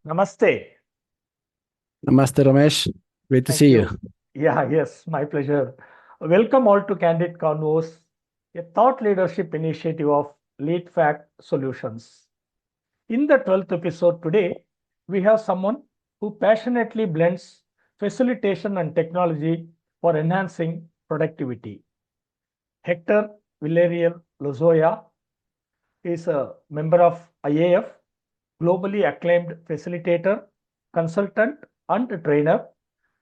Namaste. Namaste, Ramesh. Great to Thank see you. you. Yeah, yes, my pleasure. Welcome all to Candid Convos, a thought leadership initiative of Lead Fact Solutions. In the 12th episode today, we have someone who passionately blends facilitation and technology for enhancing productivity. Hector Villarreal Lozoya is a member of IAF, globally acclaimed facilitator, consultant, and trainer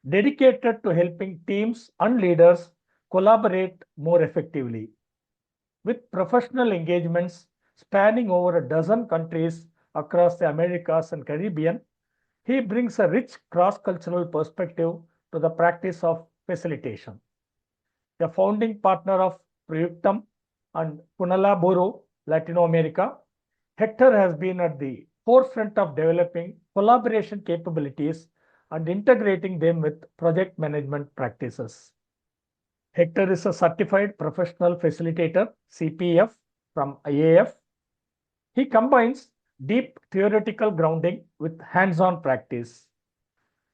dedicated to helping teams and leaders collaborate more effectively. With professional engagements spanning over a dozen countries across the Americas and Caribbean, he brings a rich cross cultural perspective to the practice of facilitation. The founding partner of Prayuktam and Punalaburu, Latino America, Hector has been at the forefront of developing collaboration capabilities and integrating them with project management practices. Hector is a certified professional facilitator, CPF, from IAF. He combines deep theoretical grounding with hands on practice.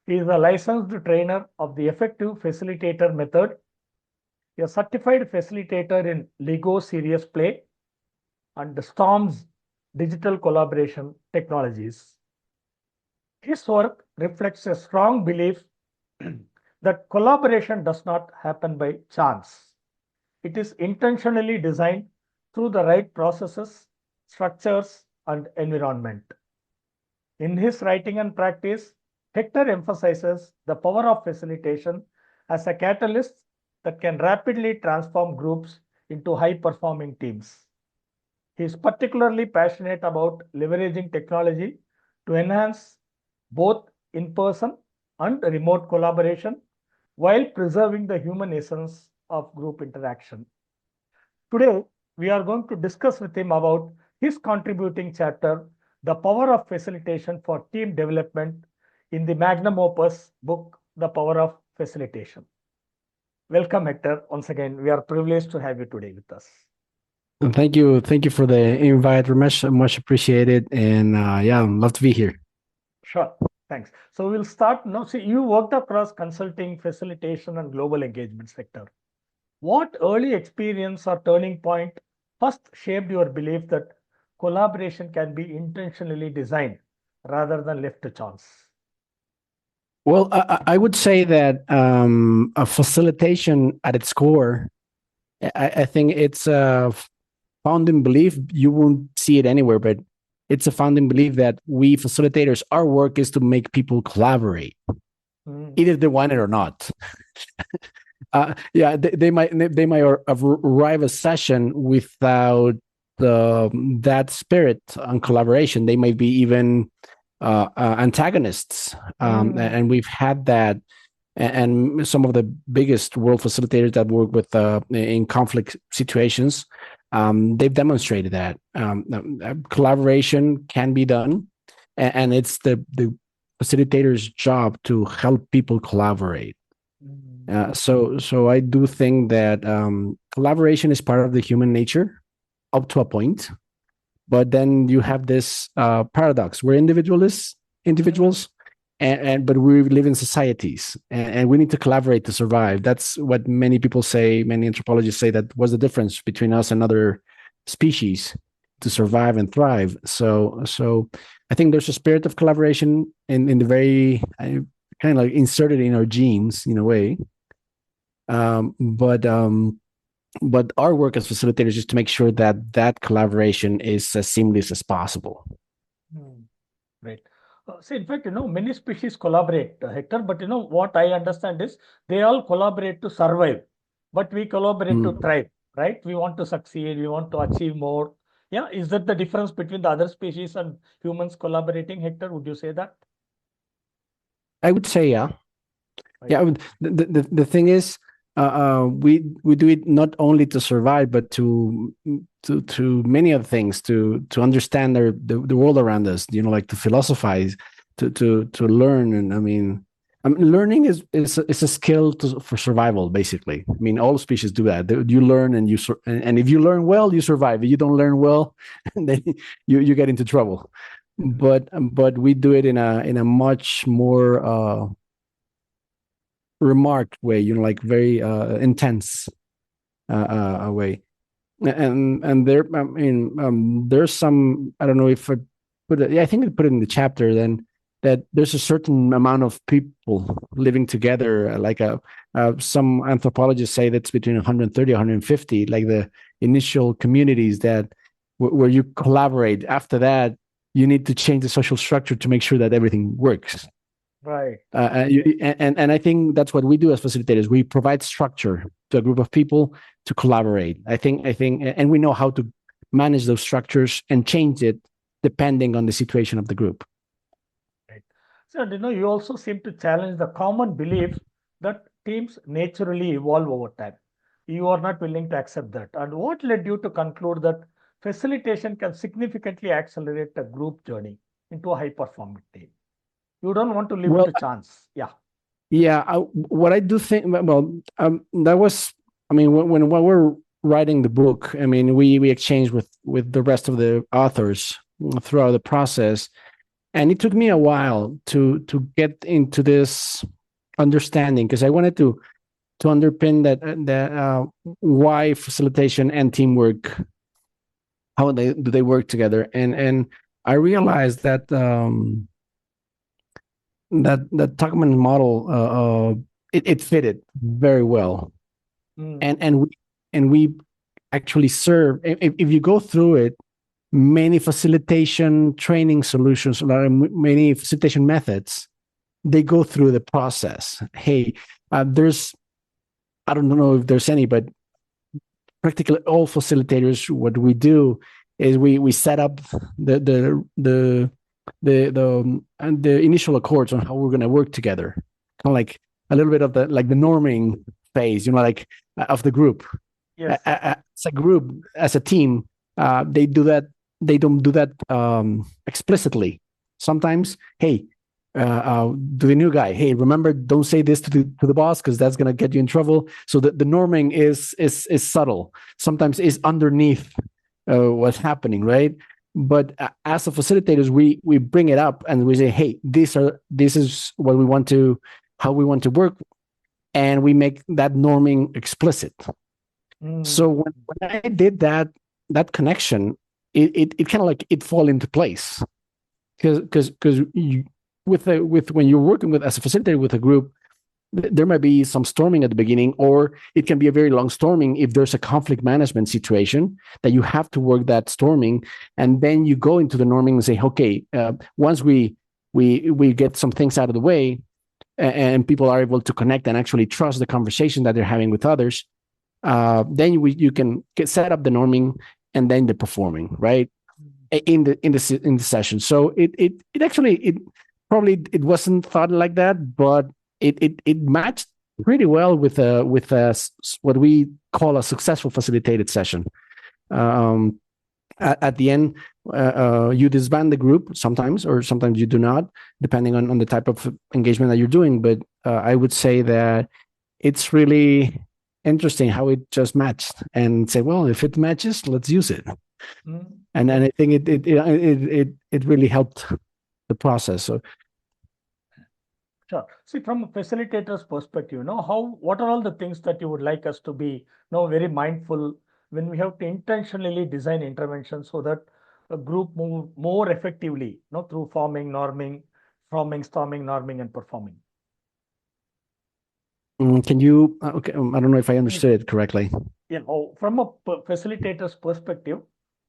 He is a licensed trainer of the effective facilitator method, a certified facilitator in Lego Serious Play, and Storm's digital collaboration technologies. His work reflects a strong belief that collaboration does not happen by chance. It is intentionally designed through the right processes, structures, and environment. In his writing and practice, Hector emphasizes the power of facilitation as a catalyst that can rapidly transform groups into high performing teams. He is particularly passionate about leveraging technology to enhance both in person and remote collaboration while preserving the human essence of group interaction. Today, we are going to discuss with him about his contributing chapter, The Power of Facilitation for Team Development, in the magnum opus book, The Power of Facilitation. Welcome, Hector. Once again, we are privileged to have you today with us. And thank you for the invite, Ramesh. Much appreciated. And yeah, love to be here. Sure. Thanks. So we'll start now. See, you worked across consulting, facilitation, and global engagement sector. What early experience or turning point first shaped your belief that collaboration can be intentionally designed rather than left to chance? Well, I would say that a facilitation at its core, I think it's a founding belief. You won't see it anywhere, but it's a founding belief that we facilitators, our work is to make people collaborate, Mm, either they want it or not. Yeah, they might arrive a session without that spirit on collaboration. They might be even antagonists, mm, and we've had that. And some of the biggest world facilitators that work with in conflict situations, they've demonstrated that collaboration can be done, and it's the facilitator's job to help people collaborate. mm, So I do think that collaboration is part of the human nature up to a point, but then you have this paradox. We're mm, individuals, and but we live in societies, and we need to collaborate to survive. That's what many people say. Many anthropologists say that was the difference between us and other species to survive and thrive. So I think there's a spirit of collaboration in the very kind of like inserted in our genes in a way. Um, but um, but our work as facilitators is to make sure that that collaboration is as seamless as possible. mm. Right. See, in fact, many species collaborate, Hector, but what I understand is they all collaborate to survive, but we collaborate to Mm. thrive, right? We want to succeed, we want to achieve more. Yeah, is that the difference between the other species and humans collaborating, Hector? Would you say that? I would say, yeah. Right. Yeah, the thing is, we do it not only to survive, but to many other things, to understand the world around us. Like to philosophize, to learn. And learning is a skill for survival. Basically, I mean, all species do that. You learn, and and if you learn well, you survive. If you don't learn well, then you get into trouble. but we do it in a much more remarked way, like very intense way. And there, I mean, there's some, I don't know if I put it, yeah, I think I put it in the chapter then, that there's a certain amount of people living together, like some anthropologists say that's between 130, 150, like the initial communities that where you collaborate. After that, you need to change the social structure to make sure that everything works. Right. And I think that's what we do as facilitators. We provide structure to a group of people to collaborate. I think, and we know how to manage those structures and change it depending on the situation of the group. Right. So, you also seem to challenge the common belief that teams naturally evolve over time. You are not willing to accept that. And what led you to conclude that facilitation can significantly accelerate a group journey into a high performing team? You don't want to leave it Well, to chance. Yeah. yeah, what I do think, well, that was, I mean, when we're writing the book, I mean, we exchanged with the rest of the authors throughout the process, and it took me a while to get into this understanding, because I wanted to underpin that why facilitation and teamwork, how do they work together, and I realized that that Tuckman model it fitted very well, Mm. and we actually serve. If you go through it, many facilitation training solutions, many facilitation methods, they go through the process. Hey, there's, I don't know if there's any, but practically all facilitators, what we do is we set up and the initial accords on how we're going to work together, kind of like a little bit of the like the norming phase, like of the group. Yes. As a group, as a team, they do that. They don't do that explicitly. Sometimes, hey, to the new guy, hey, remember, don't say this to the boss, because that's gonna get you in trouble. So the norming is subtle. Sometimes is underneath what's happening, right? But as a facilitators, we bring it up and we say, hey, this is what we want to, how we want to work, and we make that norming explicit. So when I did that connection, it kind of like it fall into place, because with when you're working with as a facilitator with a group, there might be some storming at the beginning, or it can be a very long storming if there's a conflict management situation that you have to work that storming, and then you go into the norming and say, okay, once we get some things out of the way, and people are able to connect and actually trust the conversation that they're having with others, then you can set up the norming and then the performing, right, in the session. So it actually it wasn't thought like that, but it matched pretty well with what we call a successful facilitated session. At the end, you disband the group sometimes, or sometimes you do not, depending on the type of engagement that you're doing. But I would say that it's really interesting how it just matched, and say, well, if it matches, let's use it. And I think it really helped the process. So Sure. See, from a facilitator's perspective, what are all the things that you would like us to be, very mindful when we have to intentionally design interventions so that a group move more effectively, through forming, storming, norming, and performing. can you? Okay, I don't know if I understood it correctly. Yeah. From a facilitator's perspective,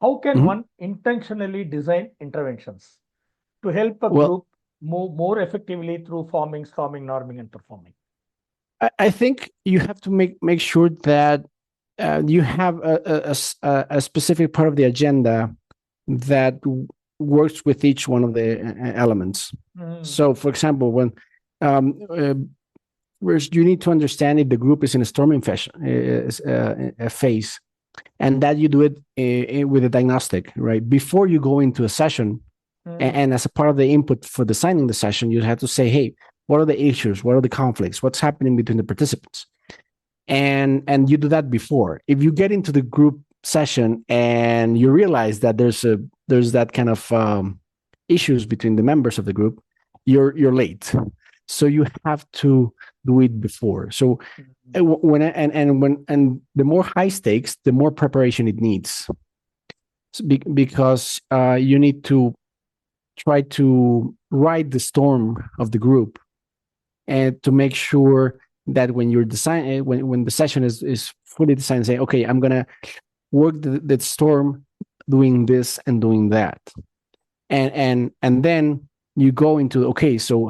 how can one intentionally design interventions to help a group move more effectively through forming, storming, norming, and performing? I think you have to make sure that you have a specific part of the agenda that works with each one of the elements. So, for example, when you need to understand if the group is in a storming phase, and that you do it with a diagnostic, right? Before you go into a session, and as a part of the input for designing the session, you have to say, hey, what are the issues? What are the conflicts? What's happening between the participants? And you do that before. If you get into the group session and you realize that there's that kind of issues between the members of the group, you're late. So you have to do it before. So when the more high stakes, the more preparation it needs, because you need to try to ride the storm of the group, and to make sure that when you're designing, when the session is fully designed, say, okay, I'm gonna work the storm doing this and doing that, and then you go into, okay, so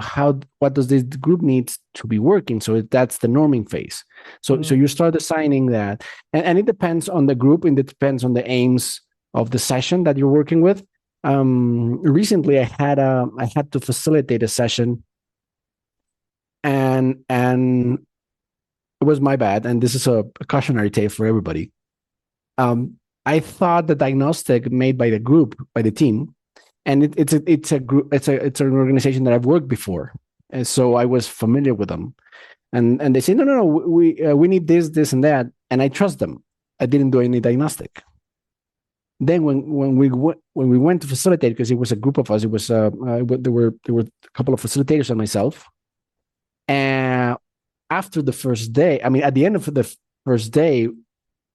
what does this group need to be working? So that's the norming phase. So you start assigning that, and it depends on the group, and it depends on the aims of the session that you're working with. Recently, I had to facilitate a session, and it was my bad, and this is a cautionary tale for everybody. I thought the diagnostic made by the team, and it's a group, it's an organization that I've worked before, and so I was familiar with them, and they say, no, we need this and that, and I trust them. I didn't do any diagnostic. Then when we went to facilitate, because it was a group of us, it was there were a couple of facilitators and myself, and after the first day, I mean, at the end of the first day,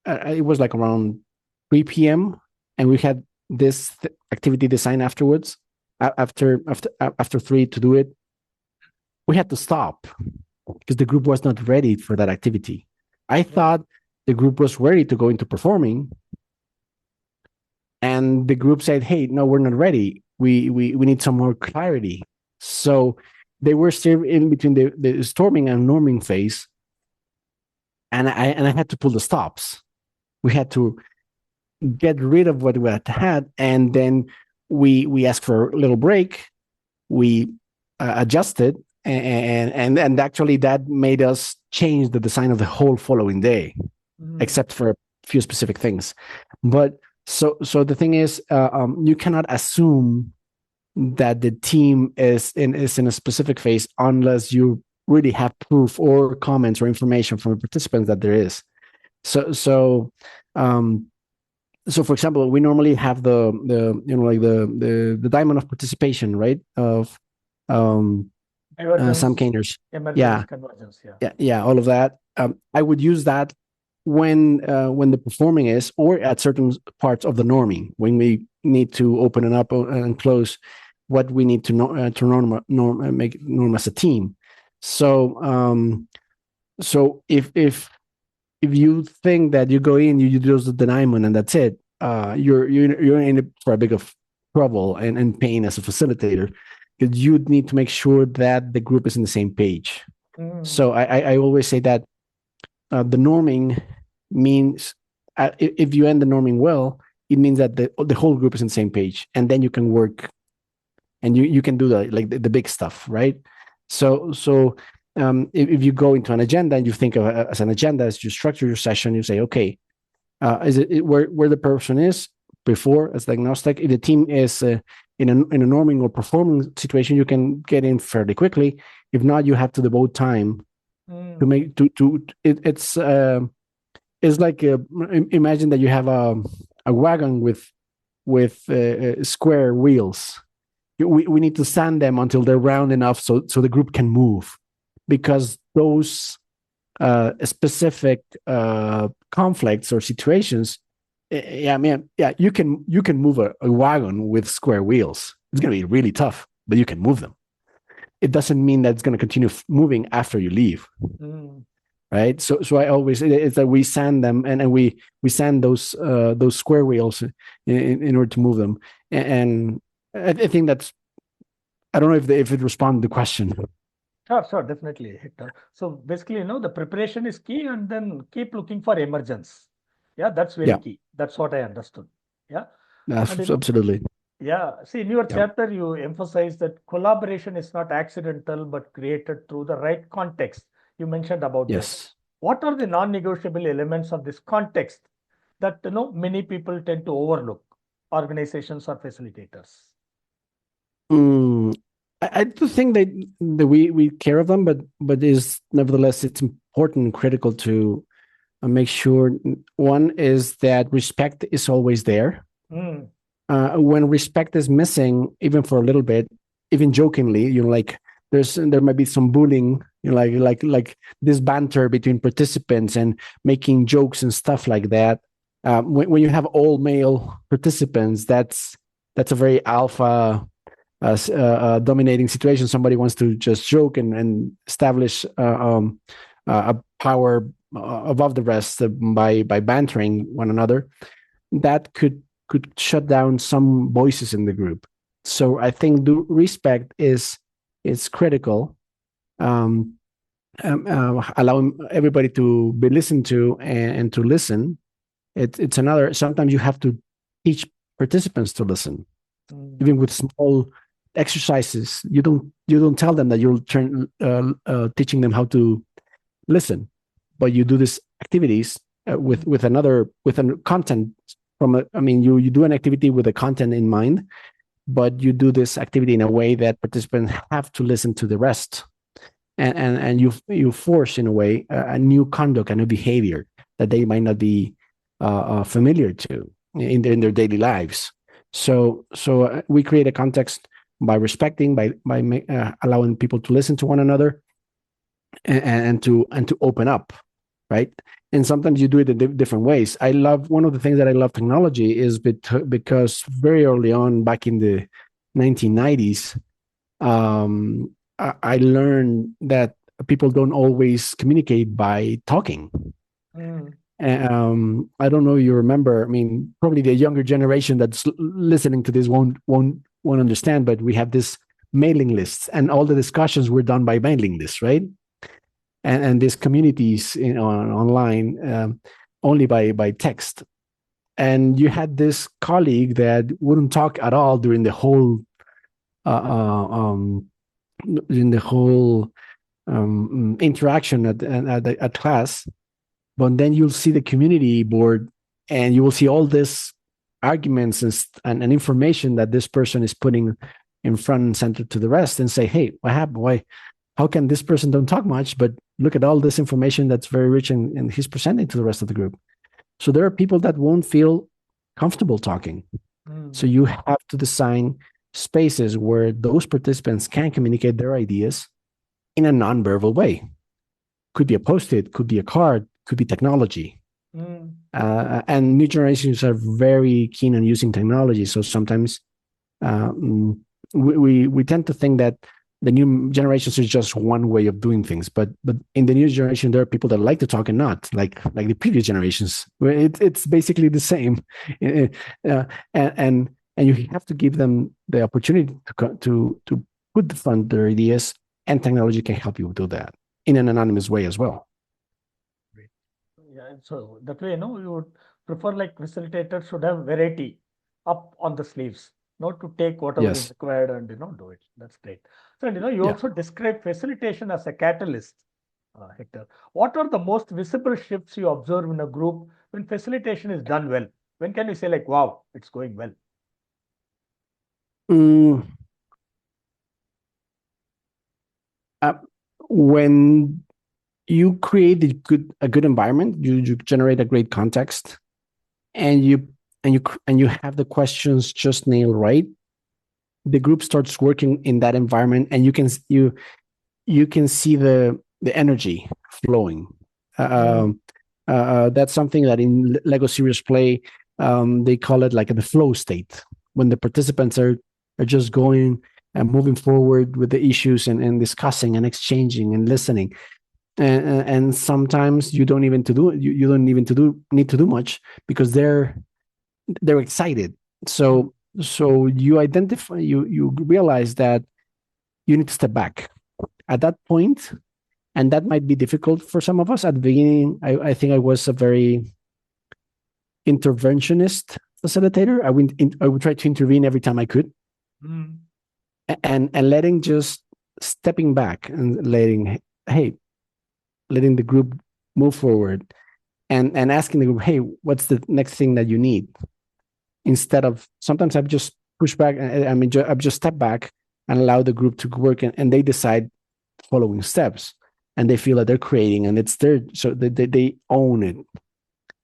it was like around 3 p.m. and we had this activity design afterwards. After 3 to do it, we had to stop because the group was not ready for that activity. I thought the group was ready to go into performing, and the group said, "Hey, no, we're not ready. We need some more clarity." So they were still in between the storming and norming phase, and I had to pull the stops. We had to get rid of what we had, and then we asked for a little break. We adjusted, and actually that made us change the design of the whole following day, except for a few specific things. But so the thing is, you cannot assume that the team is in a specific phase unless you really have proof or comments or information from the participants that there is. So for example, we normally have the diamond of participation, right? Of Sam Kaner's, convergence, all of that. I would use that when the performing is, or at certain parts of the norming, when we need to open it up and close what we need to make norm as a team. So if you think that you go in, you do the diamond and that's it, you're in it for a big of trouble and pain as a facilitator, because you need to make sure that the group is in the same page. So I always say that the norming means, if you end the norming well, it means that the whole group is on the same page, and then you can work and you can do the big stuff, right? So if you go into an agenda and you think of it as an agenda, as you structure your session, you say, okay, is it where the person is before as diagnostic? If the team is in a norming or performing situation, you can get in fairly quickly. If not, you have to devote time to make it's like imagine that you have a wagon with square wheels. We need to sand them until they're round enough so the group can move, because those specific conflicts or situations, you can move a wagon with square wheels. It's going to be really tough, but you can move them. It doesn't mean that it's going to continue moving after you leave. Right. So I always, it's that we sand them, and we sand those square wheels in order to move them. And I think that's, I don't know if it responded to the question. Sure, definitely, Hector. So basically, the preparation is key, and then keep looking for emergence. Yeah, that's very key. That's what I understood. Yeah. Absolutely. See, in your chapter, you emphasize that collaboration is not accidental, but created through the right context. You mentioned about this. What are the non-negotiable elements of this context that many people tend to overlook, organizations or facilitators? I do think that we care of them, but is nevertheless it's important and critical to make sure. One is that respect is always there. when respect is missing, even for a little bit, even jokingly, like there might be some bullying, like this banter between participants and making jokes and stuff like that. When you have all male participants, that's a very alpha dominating situation. Somebody wants to just joke and establish a power above the rest by bantering one another. That could shut down some voices in the group. So I think the respect is critical. Allowing everybody to be listened to and to listen. It's another. Sometimes you have to teach participants to listen, even with small exercises. You don't tell them that you'll teaching them how to listen, but you do these activities with a content from a. I mean, you do an activity with a content in mind, but you do this activity in a way that participants have to listen to the rest, and you force in a way a new conduct, a new behavior that they might not be familiar to in their daily lives. So we create a context by respecting, by allowing people to listen to one another, and to open up, right? And sometimes you do it in different ways. One of the things that I love technology is because very early on, back in the 1990s, I learned that people don't always communicate by talking. I don't know if you remember. I mean, probably the younger generation that's listening to this won't understand. But we have this mailing lists, and all the discussions were done by mailing lists, right? And these communities online only by text. And you had this colleague that wouldn't talk at all during the whole interaction at class. But then you'll see the community board, and you will see all this arguments and information that this person is putting in front and center to the rest, and say, hey, what happened? Why? How can this person don't talk much, but look at all this information that's very rich and he's presenting to the rest of the group? So there are people that won't feel comfortable talking. So you have to design spaces where those participants can communicate their ideas in a non-verbal way. Could be a post-it, could be a card, could be technology. And new generations are very keen on using technology. So sometimes we tend to think that the new generations is just one way of doing things, but in the new generation, there are people that like to talk and not like the previous generations. It's basically the same, and you have to give them the opportunity to put the front their ideas, and technology can help you do that in an anonymous way as well. Yeah, so that way, you would prefer like facilitators should have variety up on the sleeves, not to take whatever is required and do it. That's great. So you also describe facilitation as a catalyst, Hector. What are the most visible shifts you observe in a group when facilitation is done well? When can you say like, wow, it's going well? When you create a good environment, you generate a great context, and you have the questions just nailed right, the group starts working in that environment, and you can see the energy flowing. That's something that in Lego serious play, they call it like the flow state, when the participants are just going and moving forward with the issues and discussing and exchanging and listening. And sometimes you don't even need to do much, because they're excited. So you identify, you realize that you need to step back at that point, and that might be difficult for some of us at the beginning. I think I was a very interventionist facilitator. I would try to intervene every time I could, and letting just stepping back and letting the group move forward, and asking the group, hey, what's the next thing that you need? Instead of, sometimes I've just pushed back. I've just stepped back and allow the group to work, and they decide following steps, and they feel that they're creating, and it's their, so they own it.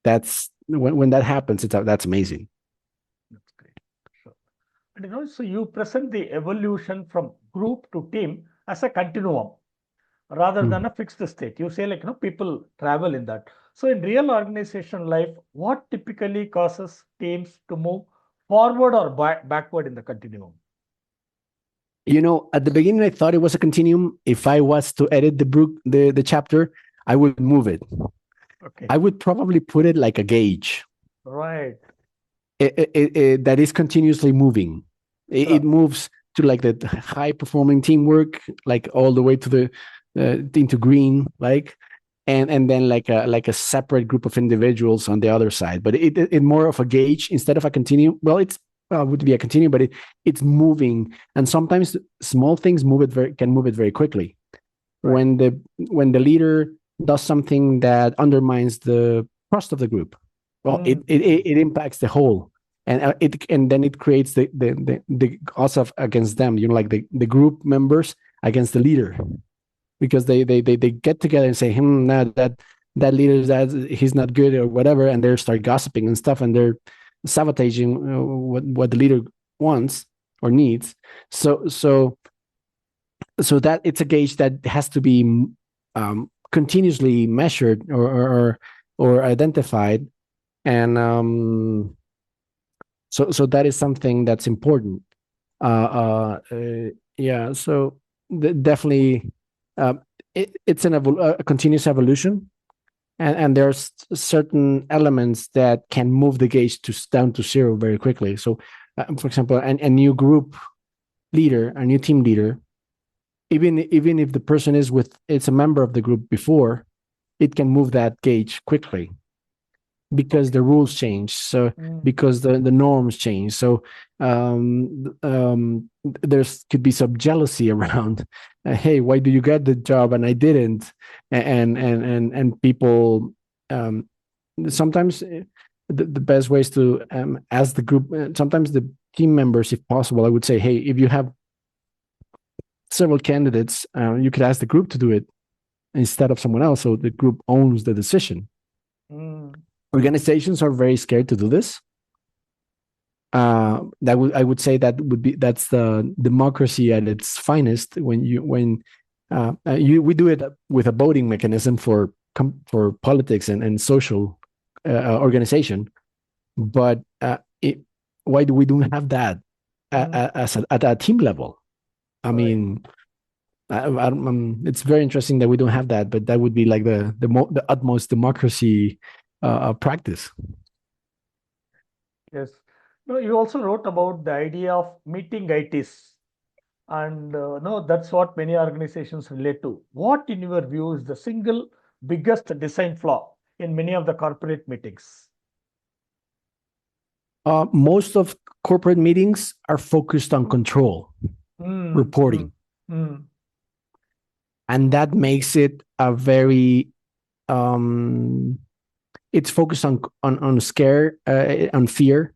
That's when that happens. That's amazing. That's great. And so you present the evolution from group to team as a continuum rather than a fixed state. You say people travel in that. So in real organization life, what typically causes teams to move forward or backward in the continuum? At the beginning, I thought it was a continuum. If I was to edit the chapter, I would move it. Okay. I would probably put it like a gauge. Right. That is continuously moving. It moves to like the high performing teamwork, like all the way to the into green, and then like a separate group of individuals on the other side. But it more of a gauge instead of a continuum. Well, it would be a continuum, but it's moving, and sometimes small things can move it very quickly. Right. When the leader does something that undermines the trust of the group, well, it impacts the whole, and then it creates the also against them. Like the group members against the leader, because they get together and say, nah, that leader, he's not good or whatever, and they start gossiping and stuff, and they're sabotaging what the leader wants or needs. So that it's a gauge that has to be continuously measured or identified, and so that is something that's important. Yeah, so definitely, it's a continuous evolution, and there's certain elements that can move the gauge down to zero very quickly. So, for example, a new group leader, a new team leader, even if the person it's a member of the group before, it can move that gauge quickly because the rules change. So because the norms change. So there's could be some jealousy around. Hey, why do you get the job and I didn't? And people sometimes the best ways to ask the group. Sometimes the team members, if possible, I would say, hey, if you have several candidates, you could ask the group to do it instead of someone else, so the group owns the decision. Organizations are very scared to do this. I would say that's the democracy at its finest. When we do it with a voting mechanism for politics and social organization, but why do we don't have that at a team level? I mean, it's very interesting that we don't have that, but that would be like the utmost democracy practice. Yes. No, you also wrote about the idea of meeting ITs, and no, that's what many organizations relate to. What, in your view, is the single biggest design flaw in many of the corporate meetings? Most of corporate meetings are focused on control, reporting, and that makes it a very it's focused on scare, on fear.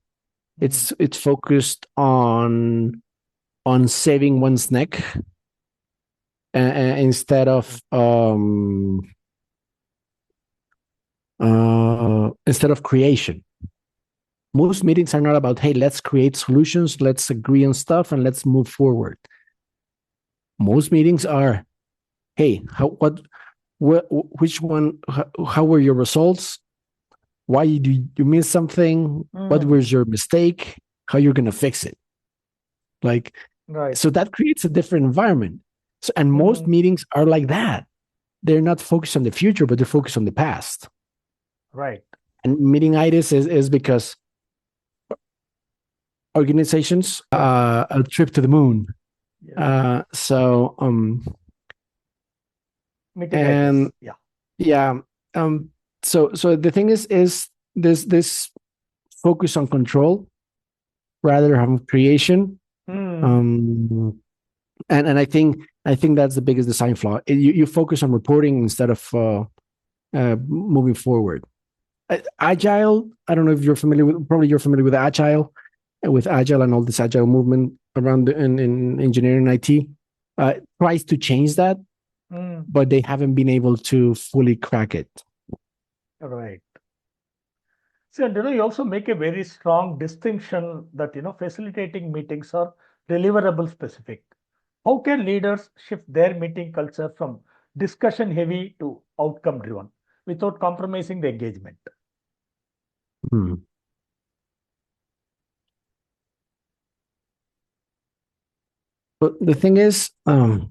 It's focused on saving one's neck instead of creation. Most meetings are not about, hey, let's create solutions, let's agree on stuff, and let's move forward. Most meetings are, hey, which one? How were your results? Why did you miss something? What was your mistake? How you're gonna fix it? So that creates a different environment. So, and most meetings are like that. They're not focused on the future, but they're focused on the past. Right. And meeting itis is because organizations a trip to the moon. So meeting so the thing is this focus on control rather than creation. And I think that's the biggest design flaw. You focus on reporting instead of moving forward. Agile, I don't know if you're familiar with, probably you're familiar with Agile and all this Agile movement around in engineering and IT, tries to change that, but they haven't been able to fully crack it. Right. See, and you also make a very strong distinction that facilitating meetings are deliverable specific. How can leaders shift their meeting culture from discussion heavy to outcome driven without compromising the engagement? Hmm. But the thing is, I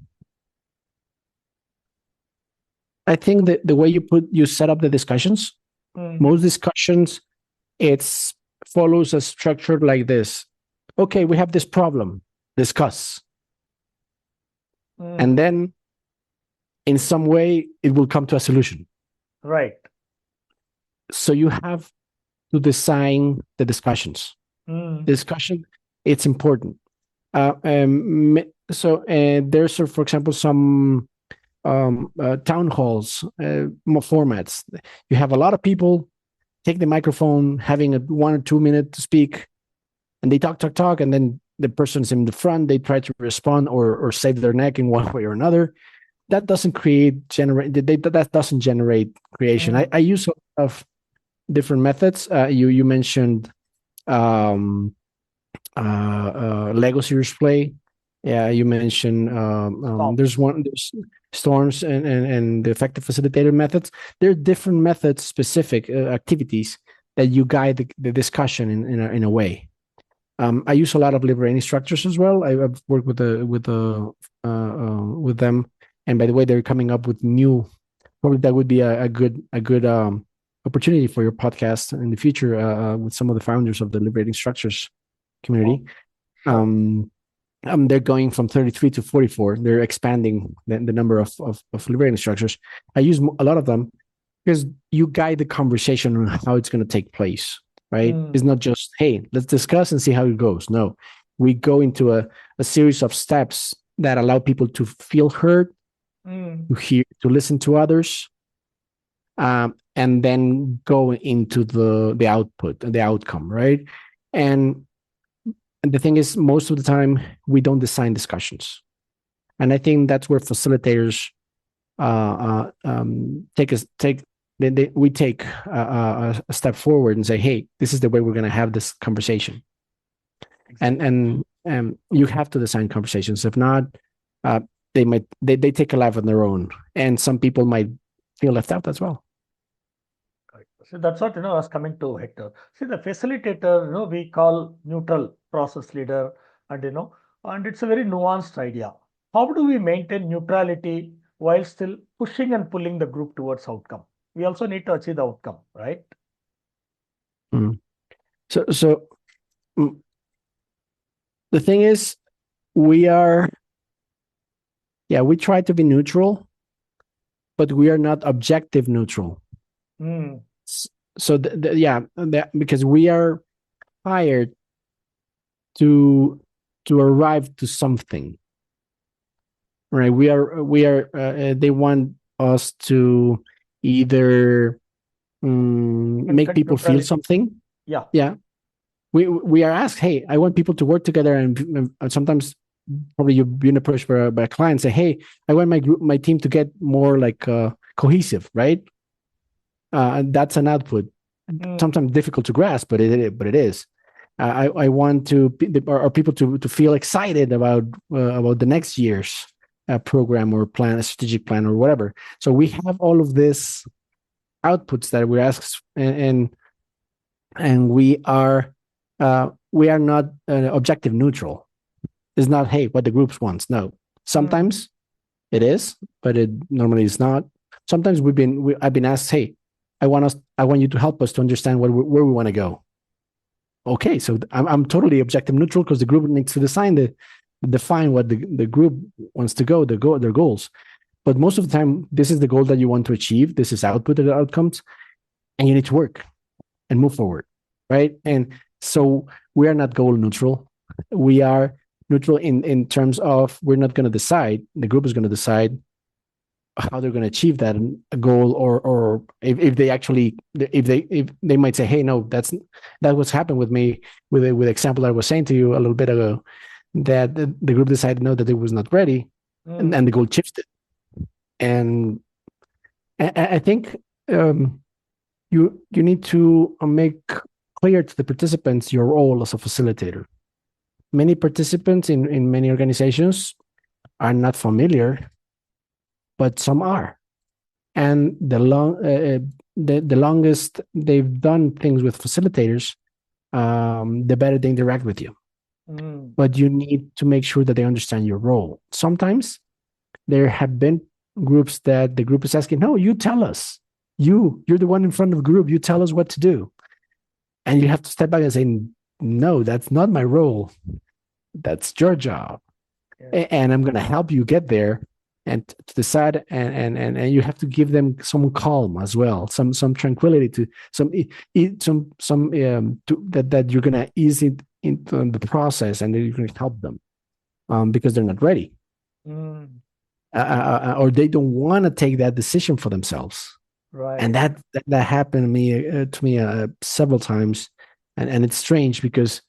think that the way you set up the discussions, most discussions, it's follows a structure like this. Okay, we have this problem, discuss. And then in some way it will come to a solution. Right. So you have to design the discussions. Discussion, it's important. So there's, for example, some town halls, more formats. You have a lot of people take the microphone, having a 1 or 2 minute to speak, and they talk, and then the person's in the front. They try to respond or save their neck in one way or another. That doesn't that doesn't generate creation. I use a lot of different methods. You mentioned Lego series play. Yeah, you mentioned there's storms and the effective facilitator methods. There are different methods, specific activities that you guide the discussion in a way. I use a lot of liberating structures as well. I've worked with them, and by the way, they're coming up with new. Probably that would be a good opportunity for your podcast in the future with some of the founders of the liberating structures community. They're going from 33 to 44. They're expanding the number of liberating structures. I use a lot of them because you guide the conversation on how it's going to take place, right? It's not just, hey, let's discuss and see how it goes. No, we go into a series of steps that allow people to feel heard, to hear, to listen to others, and then go into the output, the outcome, right? And the thing is, most of the time, we don't design discussions. And I think that's where facilitators we take a step forward and say, hey, this is the way we're going to have this conversation. And you have to design conversations. If not, they take a life on their own. And some people might feel left out as well. So that's what I was coming to, Hector. See, the facilitator, we call neutral process leader, and and it's a very nuanced idea. How do we maintain neutrality while still pushing and pulling the group towards outcome? We also need to achieve the outcome, right? So the thing is, we try to be neutral, but we are not objective neutral. So because we are hired to arrive to something, right? We are they want us to either make people feel something. Yeah. We are asked, hey, I want people to work together, and sometimes probably you've been approached by a client, say, hey, I want my team to get more like cohesive, right? That's an output. Sometimes difficult to grasp, but it is. I want our people to feel excited about the next year's program or plan, a strategic plan or whatever. So we have all of this outputs that we're asked, and we are not objective neutral. It's not, hey, what the group wants. No, sometimes it is, but it normally is not. Sometimes I've been asked, hey, I want you to help us to understand where we want to go. Okay, so I'm totally objective neutral because the group needs to define what the group wants to go, their goals. But most of the time, this is the goal that you want to achieve. This is output of the outcomes, and you need to work and move forward, right? And so we are not goal neutral. We are neutral in terms of we're not going to decide. The group is going to decide how they're going to achieve that goal, or if they might say, hey, no, that was happened with me with the example I was saying to you a little bit ago, that the group decided no, that it was not ready, and the goal shifted. And I think you need to make clear to the participants your role as a facilitator. Many participants in many organizations are not familiar, but some are. And the longest they've done things with facilitators, the better they interact with you. But you need to make sure that they understand your role. Sometimes there have been groups that the group is asking, no, you tell us. You're the one in front of the group. You tell us what to do. And you have to step back and say, no, that's not my role. That's your job. Yeah. And I'm going to help you get there and to decide. And you have to give them some calm as well, some tranquility to that you're going to ease it into the process and then you're going to help them because they're not ready. Or they don't want to take that decision for themselves. Right. And that happened to me several times. And it's strange because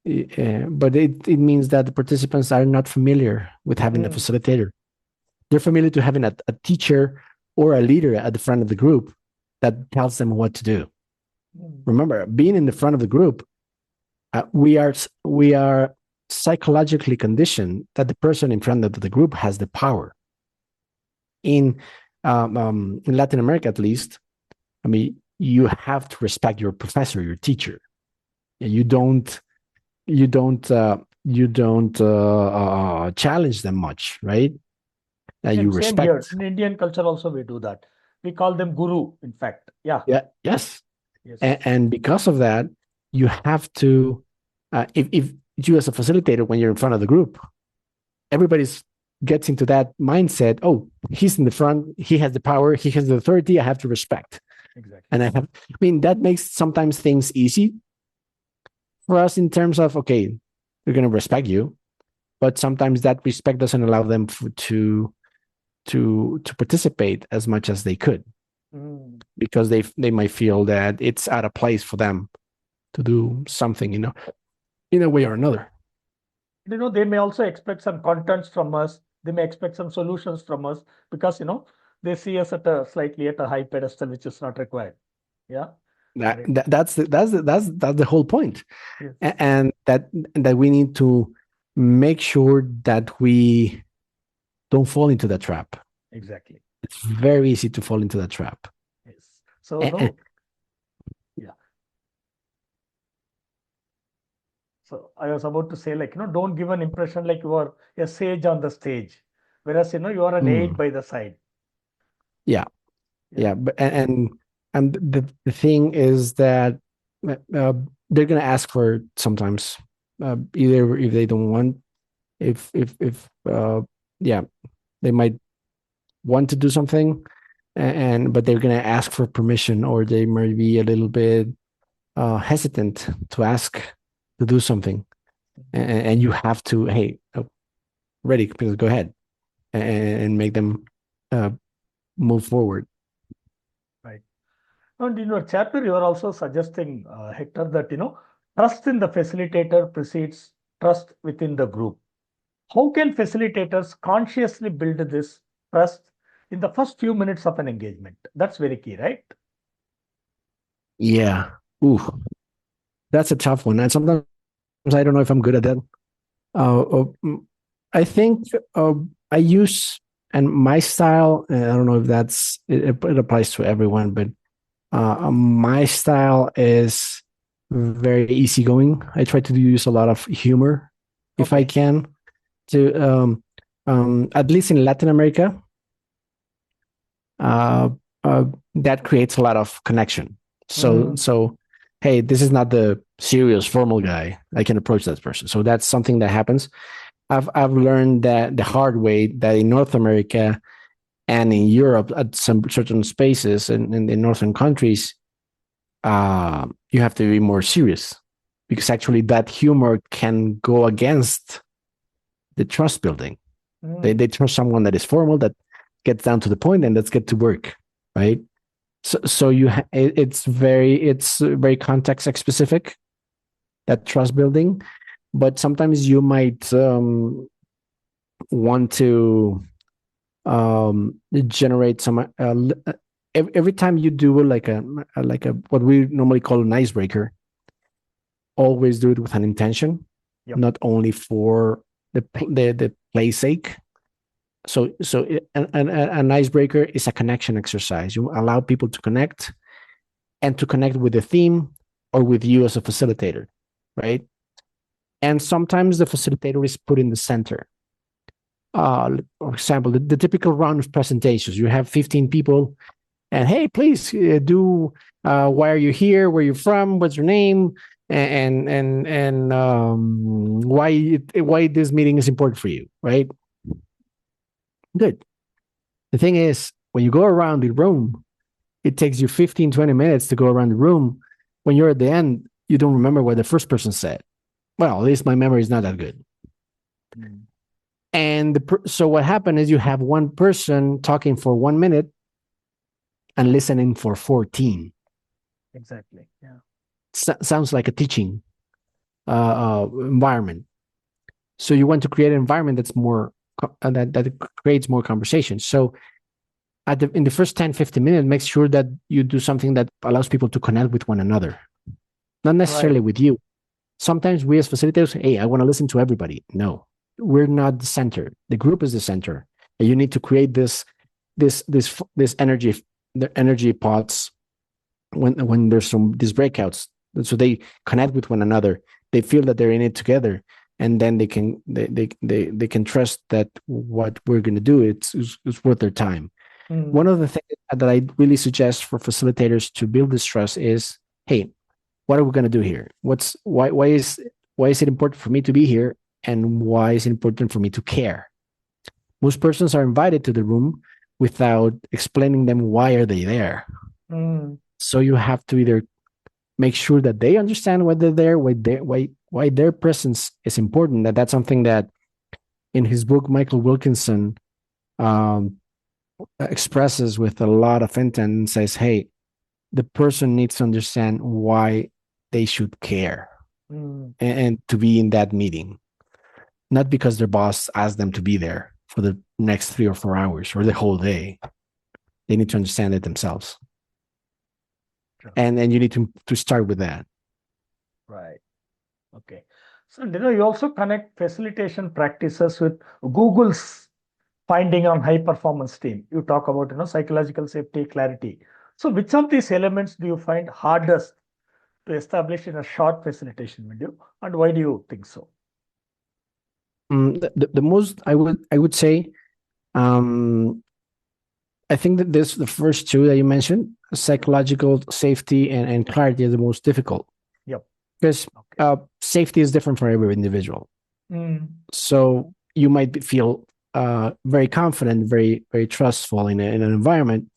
but it means that the participants are not familiar with having a facilitator. They're familiar to having a teacher or a leader at the front of the group that tells them what to do. Remember, being in the front of the group, we are psychologically conditioned that the person in front of the group has the power. In Latin America, at least, I mean, you have to respect your professor, your teacher. You don't challenge them much, right? You respect. Same here. In Indian culture also we do that. We call them guru, in fact. Yeah. Yes. And because of that, you have to, if you as a facilitator, when you're in front of the group, everybody's gets into that mindset. Oh, he's in the front. He has the power. He has the authority. I have to respect. Exactly. And that makes sometimes things easy for us in terms of, okay, we're going to respect you, but sometimes that respect doesn't allow them to participate as much as they could because they might feel that it's out of place for them to do something, in a way or another. They may also expect some contents from us. They may expect some solutions from us because, they see us slightly at a high pedestal, which is not required. Yeah. That's the whole point. Yes. And that we need to make sure that we don't fall into that trap. Exactly. It's very easy to fall into that trap. Yes. So yeah. So I was about to say, don't give an impression like you are a sage on the stage, whereas you are an aide by the side. Yeah. But and the thing is that they're going to ask for it sometimes, either if they don't want, if they might want to do something, but they're going to ask for permission, or they might be a little bit hesitant to ask to do something, and you have to, hey, ready, please go ahead, and make them move forward. Right. And in your chapter, you are also suggesting, Hector, that trust in the facilitator precedes trust within the group. How can facilitators consciously build this trust in the first few minutes of an engagement? That's very key, right? Yeah. Ooh, that's a tough one. And sometimes I don't know if I'm good at that. I think I use, and my style, I don't know if it applies to everyone, but my style is very easygoing. I try to use a lot of humor if I can, to at least in Latin America, that creates a lot of connection. So hey, this is not the serious formal guy. I can approach that person. So that's something that happens. I've learned that the hard way, that in North America and in Europe, at some certain spaces and in the northern countries, you have to be more serious, because actually that humor can go against the trust building. They trust someone that is formal, that gets down to the point, and let's get to work, right? So it's very context specific, that trust building, but sometimes you might want to generate some every time you do like a what we normally call an icebreaker, always do it with an intention, Yep. not only for the play's sake. So an icebreaker is a connection exercise. You allow people to connect and to connect with the theme or with you as a facilitator, right? And sometimes the facilitator is put in the center. For example, the typical round of presentations, you have 15 people and hey, please do, why are you here? Where are you from? What's your name? And why this meeting is important for you, right? Good. The thing is, when you go around the room, it takes you 15, 20 minutes to go around the room. When you're at the end, you don't remember what the first person said. Well, at least my memory is not that good. Mm. And so what happened is you have one person talking for 1 minute and listening for 14. Exactly. Yeah. Sounds like a teaching environment. So you want to create an environment that's more that creates more conversation. So in the first 10, 15 minutes, make sure that you do something that allows people to connect with one another, not necessarily with you. Sometimes we as facilitators, hey, I want to listen to everybody. No, we're not the center. The group is the center, and you need to create this energy, the energy pods when there's these breakouts, so they connect with one another. They feel that they're in it together, and then they can trust that what we're going to do it's worth their time. One of the things that I really suggest for facilitators to build this trust is, hey, what are we going to do here? Why is it important for me to be here, and why is it important for me to care? Most persons are invited to the room without explaining them why are they there. So you have to either make sure that they understand why they're there, why their presence is important. That's something that in his book Michael Wilkinson expresses with a lot of intent and says, hey, the person needs to understand why they should care and to be in that meeting, not because their boss asked them to be there for the next 3 or 4 hours or the whole day. They need to understand it themselves. Sure. And you need to start with that. Right. Okay. So, you also connect facilitation practices with Google's finding on high performance team. You talk about, psychological safety, clarity. So which of these elements do you find hardest to establish in a short facilitation video, and why do you think so? The most I would say, I think that the first two that you mentioned, psychological safety and clarity, are the most difficult. Yep. Because safety is different for every individual. So you might feel very confident, very, very trustful in an environment,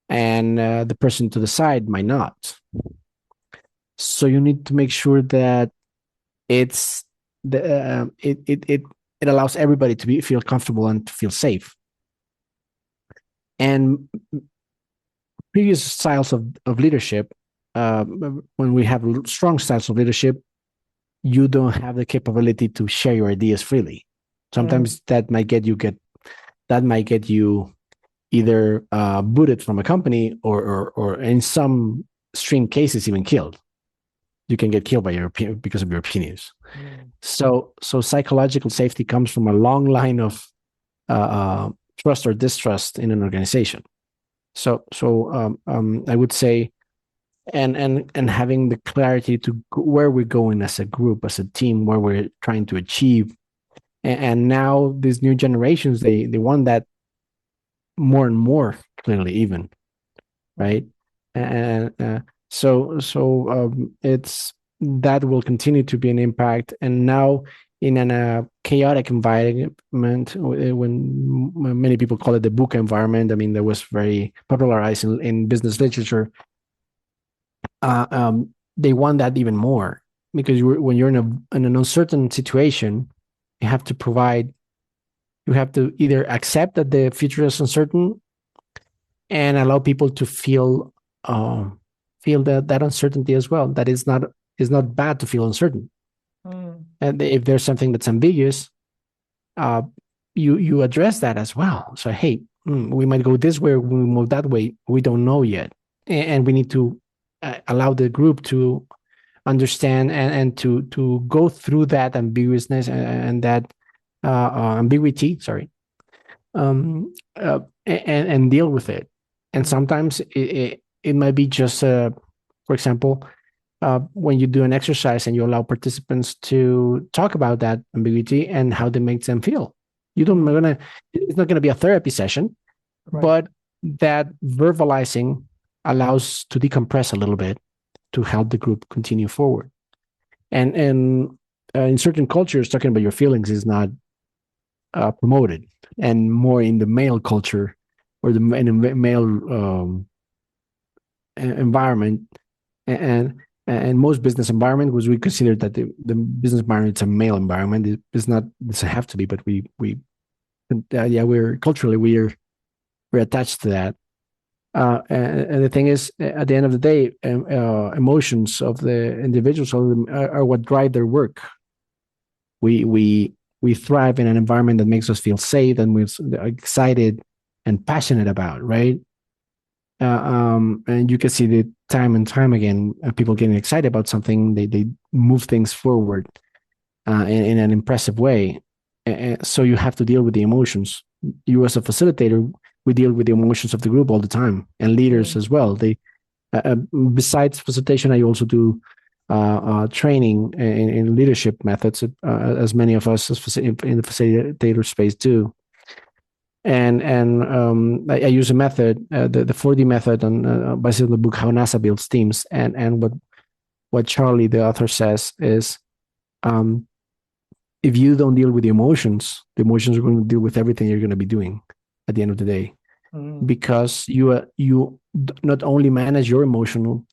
and the person to the side might not. So you need to make sure that it allows everybody to feel comfortable and to feel safe. And previous styles of leadership, when we have strong styles of leadership, you don't have the capability to share your ideas freely. Sometimes that might get you either booted from a company or in some extreme cases even killed. You can get killed because of your opinions. So psychological safety comes from a long line of trust or distrust in an organization. So I would say, and having the clarity to where we're going as a group, as a team, where we're trying to achieve. And now these new generations, they want that more and more clearly, even, right? And so it's that will continue to be an impact. And now in a chaotic environment, when many people call it the book environment, I mean, that was very popularized in business literature. They want that even more, because when you're in an uncertain situation, you have to either accept that the future is uncertain and allow people to feel that uncertainty as well. That is not bad to feel uncertain. And if there's something that's ambiguous, you address that as well. So, hey, we might go this way, or we move that way. We don't know yet, and we need to allow the group to understand and to go through that ambiguousness and that ambiguity. Sorry, and deal with it. And sometimes it might be just, for example, when you do an exercise and you allow participants to talk about that ambiguity and how it makes them feel. It's not gonna be a therapy session, Right. but that verbalizing allows to decompress a little bit to help the group continue forward. And in certain cultures, talking about your feelings is not promoted, and more in the male culture or in a male environment, and most business environment, was we consider that the business environment is a male environment. It doesn't have to be, but we're culturally we're attached to that. And the thing is, at the end of the day, emotions of the individuals are what drive their work. We thrive in an environment that makes us feel safe and we're excited and passionate about, right? And you can see that time and time again, people getting excited about something, they move things forward in an impressive way. So you have to deal with the emotions. You, as a facilitator, we deal with the emotions of the group all the time, and leaders as well. They, besides facilitation, I also do training in leadership methods, as many of us in the facilitator space do. And I use a method, the 4D method, based on the book How NASA Builds Teams. And what Charlie, the author, says is, if you don't deal with the emotions are going to deal with everything you're going to be doing at the end of the day, because you not only manage your emotional,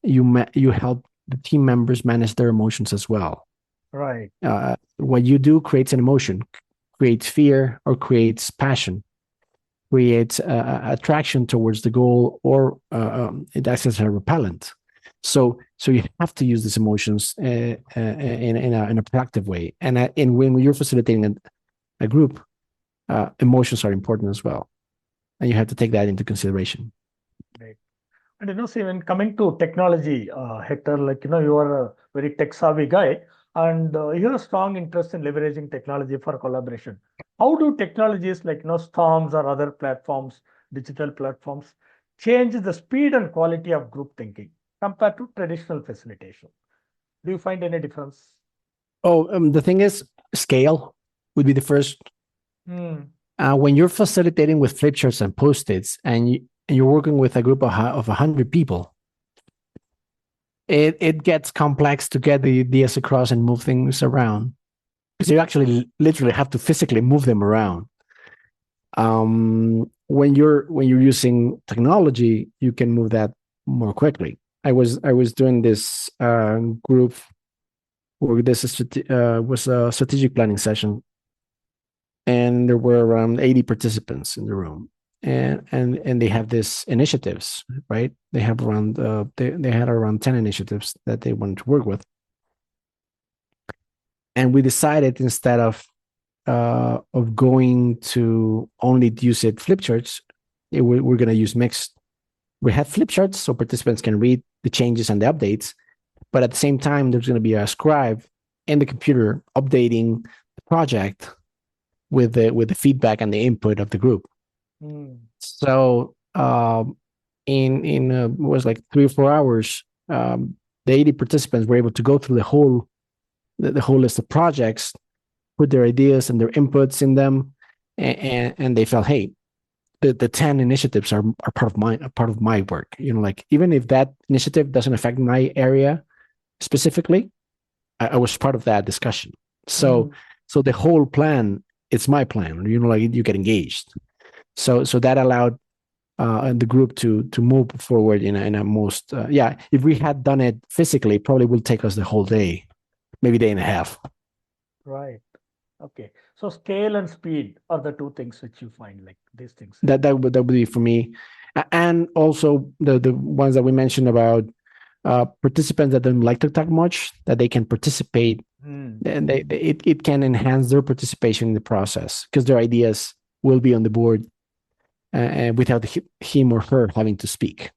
you help the team members manage their emotions as well. Right. What you do creates an emotion, creates fear, or creates passion, creates attraction towards the goal, or it acts as a repellent. So you have to use these emotions in a proactive way. And when you're facilitating a group, emotions are important as well, and you have to take that into consideration. Right. And see, when coming to technology, Hector, you are a very tech savvy guy, and you have a strong interest in leveraging technology for collaboration. How do technologies like Storms or other platforms, digital platforms, change the speed and quality of group thinking compared to traditional facilitation? Do you find any difference? The thing is, scale would be the first. When you're facilitating with flip charts and post-its, and you're working with a group of 100 people, it gets complex to get the ideas across and move things around, because you actually literally have to physically move them around. When you're using technology, you can move that more quickly. I was doing this group where this was a strategic planning session, and there were around 80 participants in the room. And they have these initiatives, right? They have around they had around 10 initiatives that they wanted to work with. And we decided, instead of going to only use flip charts, we're going to use mixed. We have flip charts so participants can read the changes and the updates, but at the same time, there's going to be a scribe in the computer updating the project with the feedback and the input of the group. So in it was like 3 or 4 hours, the 80 participants were able to go through the whole list of projects, put their ideas and their inputs in them, and they felt, hey, the 10 initiatives are part of my work. Like, even if that initiative doesn't affect my area specifically, I was part of that discussion. So the whole plan, it's my plan. Like, you get engaged. So that allowed the group to move forward in a most if we had done it physically, it probably would take us the whole day, maybe day and a half. Right. Okay. So scale and speed are the two things which you find, like these things. That would be for me, and also the ones that we mentioned about participants that don't like to talk much, that they can participate, and it can enhance their participation in the process, because their ideas will be on the board, without him or her having to speak.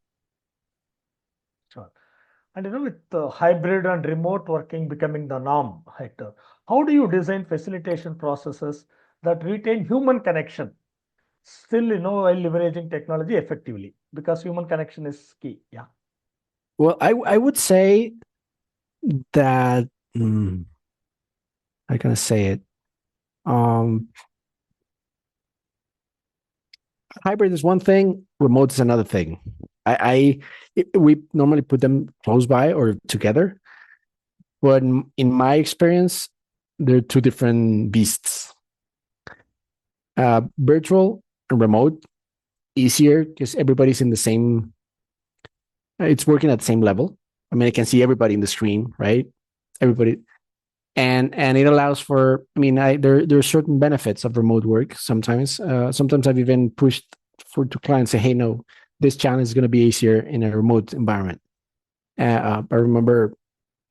Sure. And with hybrid and remote working becoming the norm, Hector, how do you design facilitation processes that retain human connection, still, while leveraging technology effectively? Because human connection is key. Yeah. Well, I would say that, how can I say it? Hybrid is one thing, remote is another thing. We normally put them close by or together, but in my experience, they're two different beasts. Virtual and remote, easier because everybody's in the same, it's working at the same level. I mean, I can see everybody in the screen, right? Everybody. And it allows for, I mean, there are certain benefits of remote work sometimes. Sometimes I've even pushed to clients, say, hey, no, this challenge is going to be easier in a remote environment. I remember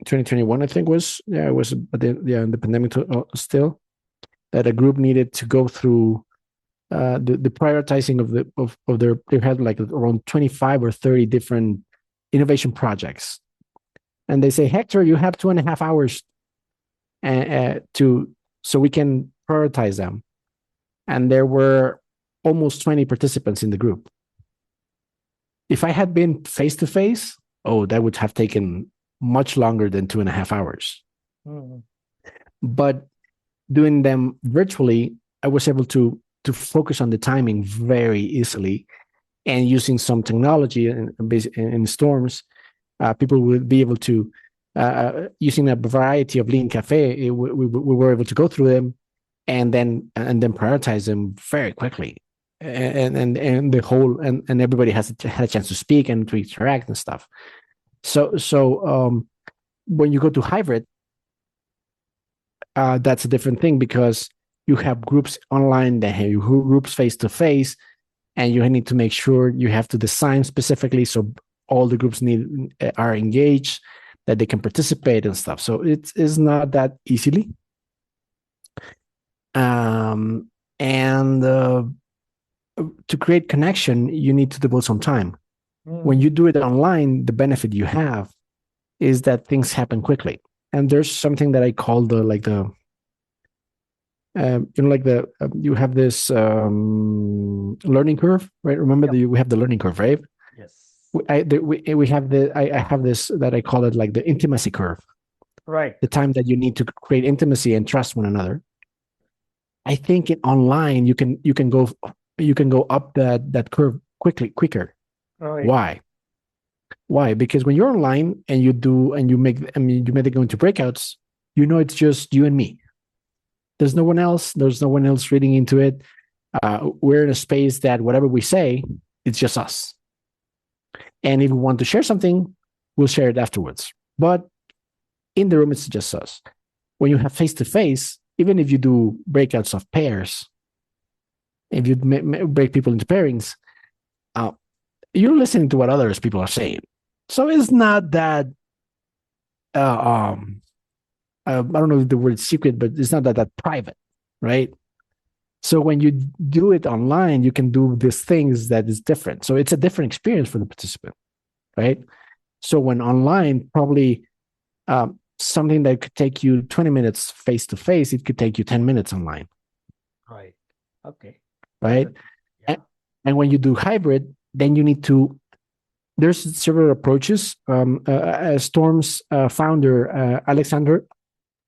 2021, I think was the pandemic still, that a group needed to go through the prioritizing of their, they had like around 25 or 30 different innovation projects. And they say, Hector, you have 2.5 hours so we can prioritize them. And there were almost 20 participants in the group. If I had been face to face, that would have taken much longer than 2.5 hours. Mm-hmm. But doing them virtually, I was able to focus on the timing very easily, and using some technology in Storms, people would be able to, using a variety of Lean Cafe, we were able to go through them and then prioritize them very quickly, and the whole and everybody had a chance to speak and to interact and stuff. So when you go to hybrid, that's a different thing, because you have groups online, that have groups face to face, and you need to make sure you have to design specifically so all the groups are engaged, that they can participate and stuff. So it is not that easily. And to create connection, you need to devote some time. When you do it online, the benefit you have is that things happen quickly. And there's something that I call you have this learning curve, right? Remember, we have the learning curve, right? Yes. We have I have this that I call it like the intimacy curve. Right. The time that you need to create intimacy and trust one another. I think in online you can go up that curve quicker. Right. Why? Because when you're online and you make it go into breakouts, it's just you and me. There's no one else. There's no one else reading into it. We're in a space that whatever we say, it's just us. And if we want to share something, we'll share it afterwards. But in the room, it's just us. When you have face-to-face, even if you do breakouts of pairs, if you break people into pairings, you're listening to what others people are saying. So it's not that, I don't know if the word secret, but it's not that private, right? So when you do it online, you can do these things that is different. So it's a different experience for the participant, right? So when online, probably something that could take you 20 minutes face-to-face, it could take you 10 minutes online. Right. Okay. Right? Yeah. And when you do hybrid, then you need to, there's several approaches. Storm's founder, Alexander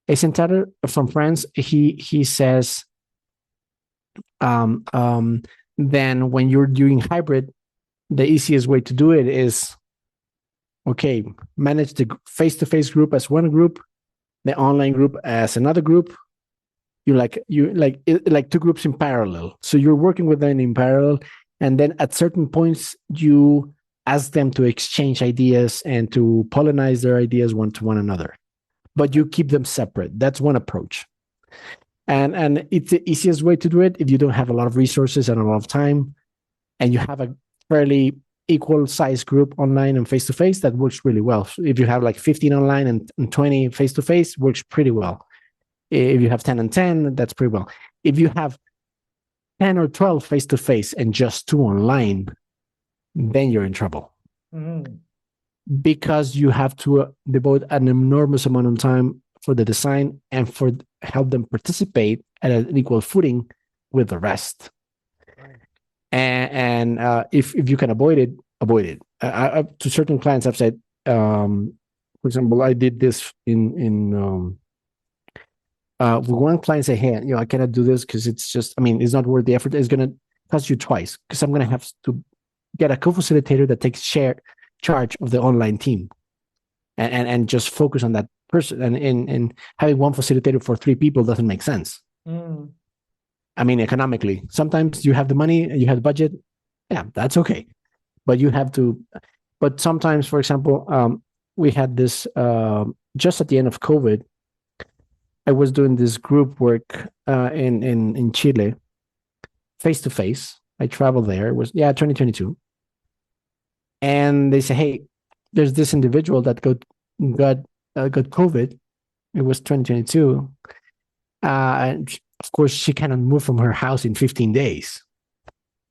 Essentaler from France, he says, then when you're doing hybrid, the easiest way to do it is, okay, manage the face-to-face group as one group, the online group as another group. You like two groups in parallel. So you're working with them in parallel, and then at certain points you ask them to exchange ideas and to pollinize their ideas one to one another, but you keep them separate. That's one approach. And it's the easiest way to do it if you don't have a lot of resources and a lot of time, and you have a fairly equal size group online and face-to-face, that works really well. So if you have like 15 online and 20 face-to-face, works pretty well. If you have 10 and 10, that's pretty well. If you have 10 or 12 face to face and just 2 online, then you're in trouble. Mm. Because you have to devote an enormous amount of time for the design and for help them participate at an equal footing with the rest. Right. And if you can avoid it, avoid it. To certain clients, I've said, for example, I did this with one client. Say, hey, I cannot do this because it's just, it's not worth the effort. It's going to cost you twice because I'm going to have to get a co-facilitator that takes charge of the online team and just focus on that person. And having one facilitator for 3 people doesn't make sense. Mm. Economically, sometimes you have the money, you have the budget. Yeah, that's okay. But you have to, but sometimes, for example, we had this, just at the end of COVID, I was doing this group work in Chile, face to face. I traveled there. It was 2022, and they say, hey, there's this individual that got COVID. It was 2022, and of course she cannot move from her house in 15 days,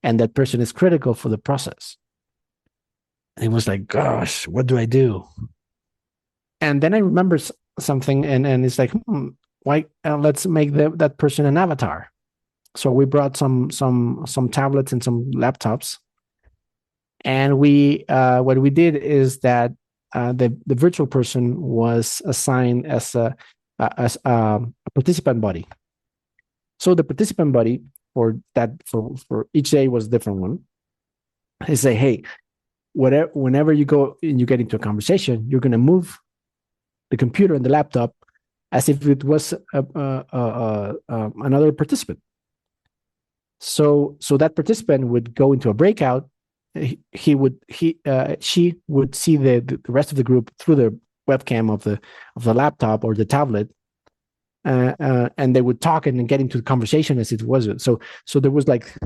and that person is critical for the process. And it was like, gosh, what do I do? And then I remember something, and it's like, why? Let's make that person an avatar. So we brought some tablets and some laptops, and we what we did is that the virtual person was assigned as a participant body. So the participant body for each day was a different one. They say, hey, whenever you go and you get into a conversation, you're going to move the computer and the laptop as if it was another participant. So that participant would go into a breakout. She would see the rest of the group through the webcam of the laptop or the tablet, and they would talk and get into the conversation as it was. So there was like,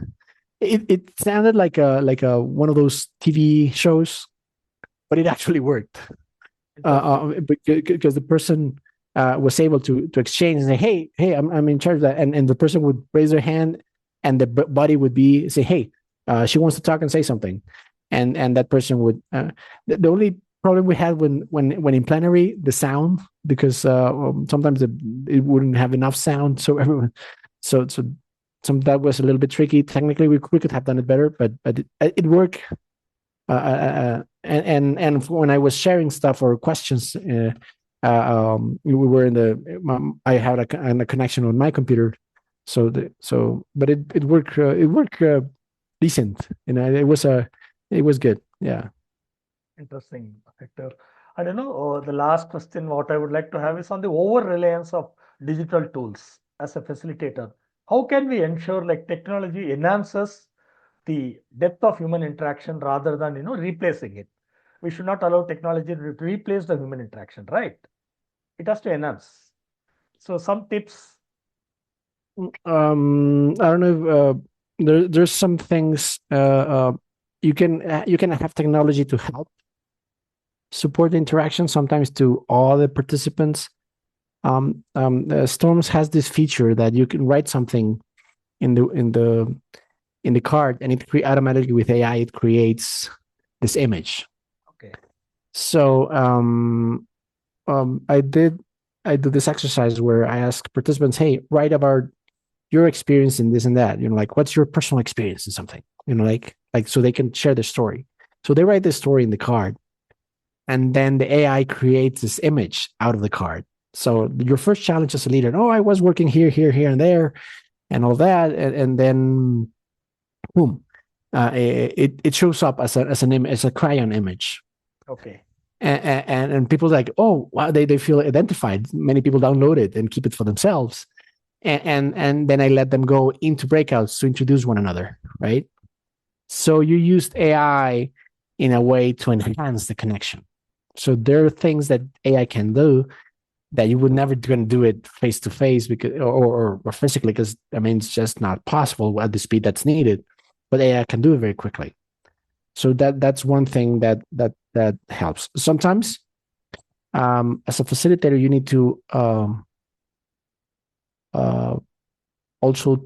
it sounded like a one of those TV shows, but it actually worked. Because the person was able to exchange and say, hey, I'm in charge of that, and the person would raise their hand, and the body would say, hey, she wants to talk and say something, and that person would. The only problem we had when in plenary, the sound, because sometimes it wouldn't have enough sound, so everyone, so some that was a little bit tricky. Technically, we could have done it better, but it worked. And when I was sharing stuff or questions, we were I had a connection on my computer, but it worked. It worked decent. It was good. Yeah. Interesting, Hector. I don't know. The last question, what I would like to have is on the over reliance of digital tools as a facilitator. How can we ensure like technology enhances the depth of human interaction rather than replacing it? We should not allow technology to replace the human interaction, right? It has to enhance. So some tips. I don't know. There's some things you can have technology to help support the interaction, sometimes to all the participants. Storms has this feature that you can write something in the card, and it automatically with AI it creates this image. Okay. So I do this exercise where I ask participants, hey, write about your experience in this and that. Like, what's your personal experience in something? Like so they can share their story. So they write this story in the card, and then the AI creates this image out of the card. So your first challenge as a leader, I was working here, and there, and all that, and then boom, it shows up as a crayon image. Okay. And people like, oh wow, they feel identified. Many people download it and keep it for themselves, and then I let them go into breakouts to introduce one another, right? So you used AI in a way to enhance the connection. So there are things that AI can do that you would never going to do it face to face because or physically, because it's just not possible at the speed that's needed. But AI can do it very quickly. So that's one thing that helps. Sometimes, as a facilitator, you need to also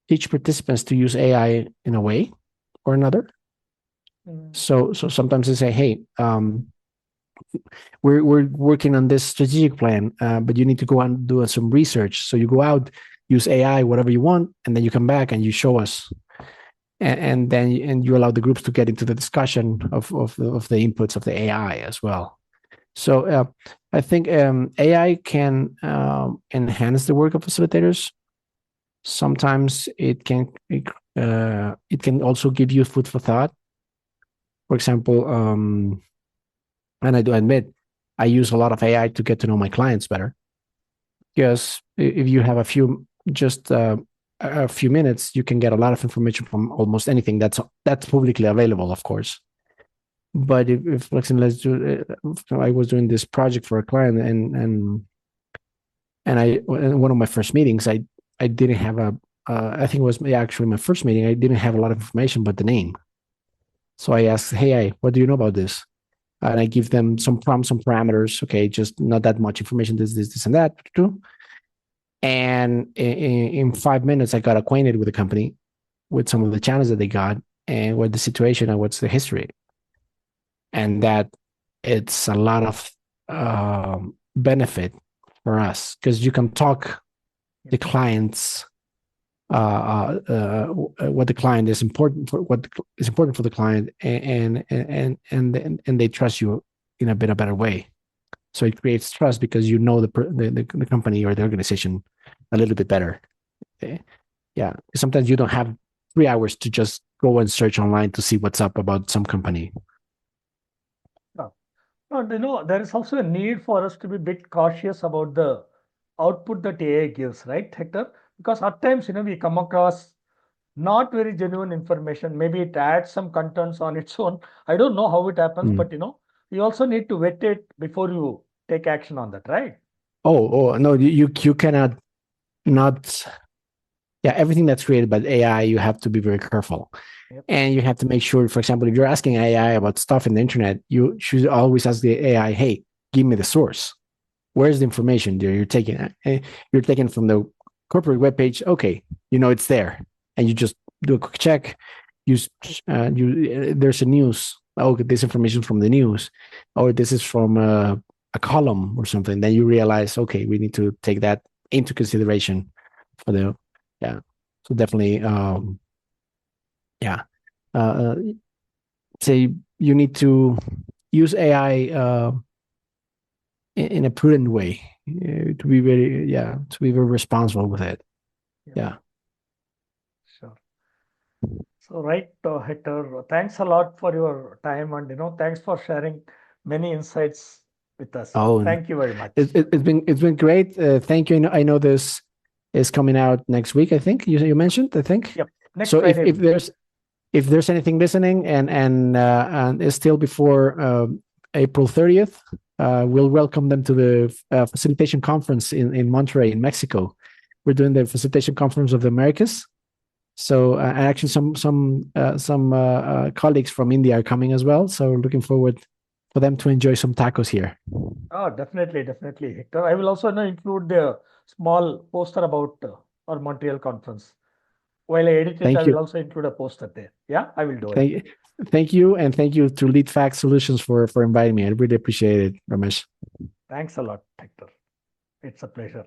teach participants to use AI in a way or another. Mm. So sometimes they say, hey, we're working on this strategic plan, but you need to go and do some research. So you go out, use AI, whatever you want, and then you come back and you show us, and then you allow the groups to get into the discussion of the inputs of the AI as well. So I think AI can enhance the work of facilitators. Sometimes it can also give you food for thought. For example, and I do admit, I use a lot of AI to get to know my clients better. Because if you have a few minutes, you can get a lot of information from almost anything that's publicly available, of course. But if let's do, I was doing this project for a client, and in one of my first meetings, I didn't have I think it was actually my first meeting. I didn't have a lot of information but the name. So I asked, hey, what do you know about this? And I give them some prompts, some parameters. Okay, just not that much information. This, and that. And in 5 minutes, I got acquainted with the company, with some of the challenges that they got, and what the situation and what's the history. And that it's a lot of benefit for us because you can talk the clients what the client is important for, what is important for the client, and they trust you in a better way. So it creates trust because you know the company or the organization a little bit better. Okay? Yeah, sometimes you don't have 3 hours to just go and search online to see what's up about some company. No, there is also a need for us to be a bit cautious about the output that AI gives, right, Hector? Because at times, we come across not very genuine information. Maybe it adds some contents on its own. I don't know how it happens, but you also need to vet it before you take action on that, right? Oh no, you cannot not. Yeah, everything that's created by AI, you have to be very careful. Yep. And you have to make sure, for example, if you're asking AI about stuff in the internet, you should always ask the AI, hey, give me the source. Where's the information there you're taking? You're taking from the corporate webpage. Okay, it's there. And you just do a quick check. There's a news. Oh, this information from the news. Or this is from a column or something. Then you realize, okay, we need to take that into consideration for the, yeah. So definitely, say you need to use AI in a prudent way to be very responsible with it. Yeah. Sure. So, right, Hector, thanks a lot for your time, and thanks for sharing many insights with us. Oh, thank you very much. It's been great. Thank you. I know this is coming out next week. I think you mentioned. I think. Yep. Next so Friday. if there's anything listening and it's still before April 30th, we'll welcome them to the facilitation conference in Monterrey, in Mexico. We're doing the facilitation conference of the Americas. So actually, some colleagues from India are coming as well. So looking forward for them to enjoy some tacos here. Oh, definitely, Hector. I will also include the small poster about our Montreal conference. While I edit it, I will also include a poster there. Yeah, I will do it. Thank you, and thank you to Lead Fact Solutions for inviting me. I really appreciate it, Ramesh. Thanks a lot, Hector. It's a pleasure.